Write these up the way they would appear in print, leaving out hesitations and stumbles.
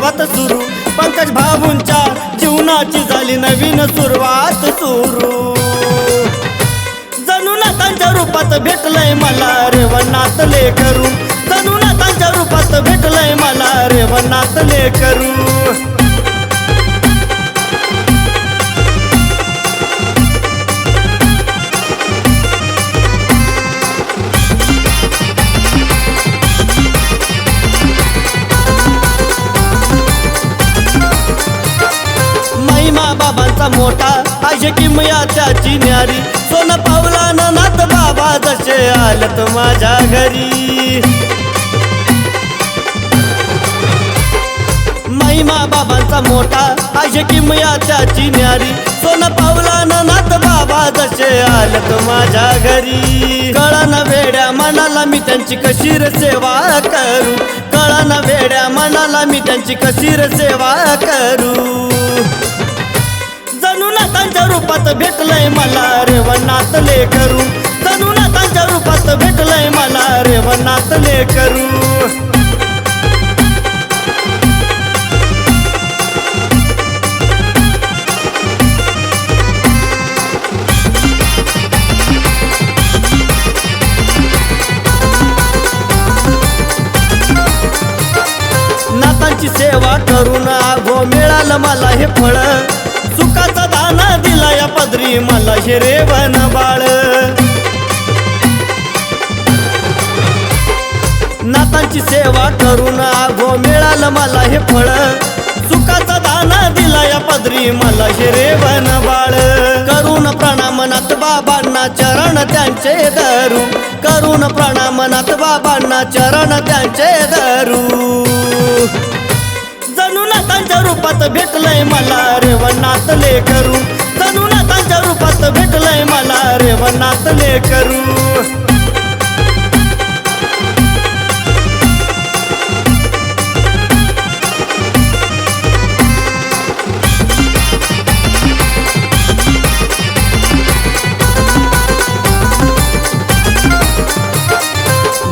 सुरुवात सुरू पंकज भाऊंच्या जीवनाची झाली नवीन सुरुवात सुरू जणू नातांच्या रूपात भेटलंय मला रेवणात लेकरू जणू नातांच्या रूपात भेटलंय मला रेवणात लेकरू बाबांचा मोठा आशे किमया त्याची न्यारी सोन पावला नाथ बाबा जसे आलत माझ्या घरी महिमा बाबांचा मोठा आशे किमया त्याची न्यारी सोन पावला नाथ बाबा जसे आलत माझ्या घरी कळण वेड्या मनाला मी त्यांची कशी रे सेवा करू कळण वेड्या मनाला मी त्यांची कशी रे सेवा करू जणू नातांच्या रूपात भेटलंय मला रेवणात लेकरू जणू नातांच्या रूपात भेटलंय मला रेवणात लेकरू नातांची सेवा करून आगो मिळालं मला हे फळ सुखाचा दाना दिला या पदरी मला हे रेवण बाळ नातांची सेवा करून आगो मिळालं मला हे फळ सुखाचा दाना दिला या पदरी मला हे रेवण बाळ करून प्रणाम नाथ बाबांना चरण त्यांचे धरू करून प्रणाम नाथ बाबांना चरण त्यांचे धरू जणू नातांच्या रूपात भेटलंय मला रेवणात लेकरू जणू नातांच्या रूपात भेटलंय मला रेवणात लेकरू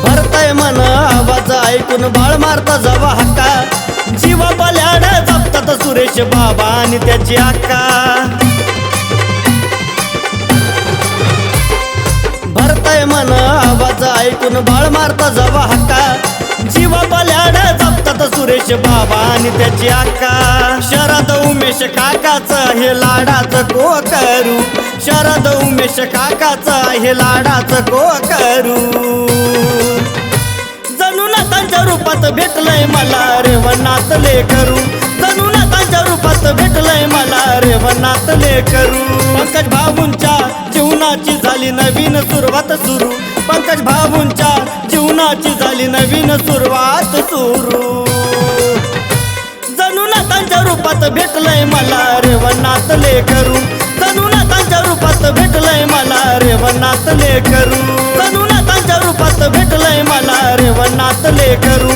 भरतय मन आवाज ऐकून बाळ मारता जवा हक्का जीवा बल्याड जपतात सुरेश बाबा आणि त्याची अक्का भरतय मन आवाज ऐकून बाळ मारता जवा हक्का जीवा बल्याड जपतात सुरेश बाबा आणि त्याची अक्का शरद उमेश काकाचं हे लाडाचं को करू शरद उमेश काकाचं हे लाडाचं को करू जणू नातांच्या रूपात भेटलंय मला रेवणात लेकरू जणू नातांच्या रूपात भेटलंय मला रेवणात लेकरू पंकज भाऊंच्या जीवनाची झाली नवीन सुरुवात सुरू पंकज भाऊंच्या जीवनाची झाली नवीन सुरुवात सुरू जणू नातांच्या रूपात भेटलंय मला रेवणात लेकरू जणू नातांच्या रूपात भेटलंय मला रेवणात लेकरू जणू नातांच्या रूपात भेटलंय मला रेवणात लेकरू